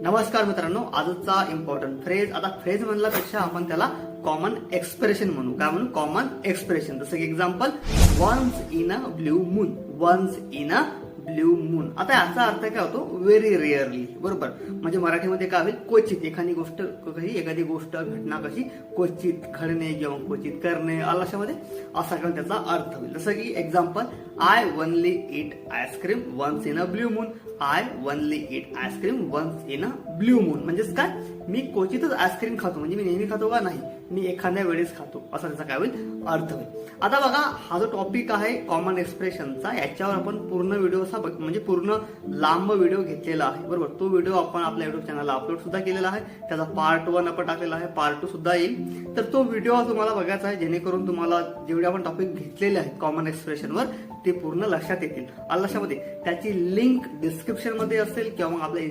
नमस्कार मित्रांनो, आजचा इम्पॉर्टंट फ्रेज. आता फ्रेज म्हणल्यापेक्षा आपण त्याला कॉमन एक्सप्रेशन म्हणू. काय म्हणू? Common expression. जसं की example, once in a blue moon. Once in a blue moon. आता याचा अर्थ काय होतो? Very rarely. बरोबर. म्हणजे मराठीमध्ये काय होईल? क्वचित. एखादी गोष्ट घटना कशी क्वचित घडणे किंवा क्वचित करणे, अशामध्ये असा किंवा त्याचा अर्थ होईल. जसं की example, I only eat ice cream once in a blue moon. I only eat ice cream once in a blue moon. म्हणजेच काय? मी क्वचितच आईस्क्रीम खातो. म्हणजे मी नेहमी खातो का? नाही, मी एखाद्या वेळेस खातो, असा त्याचा काय होईल? अर्थ होईल. आता बघा, हा जो टॉपिक आहे कॉमन एक्सप्रेशनचा, याच्यावर आपण पूर्ण व्हिडिओ म्हणजे पूर्ण लांब व्हिडिओ घेतलेला आहे. बरोबर. तो व्हिडिओ आपण आपल्या युट्यूब चॅनलला अपलोड सुद्धा केलेला आहे. त्याचा पार्ट 1 आपण टाकलेला आहे, पार्ट 2 सुद्धा येईल. तर तो व्हिडिओ तुम्हाला बघायचा आहे, जेणेकरून तुम्हाला जेवढे आपण टॉपिक घेतलेले आहेत कॉमन एक्सप्रेशनवर ते पूर्ण लक्षात येतील. लक्षामध्ये त्याची लिंक डिस्क्रिप्शन मध्ये असेल किंवा मग आपल्या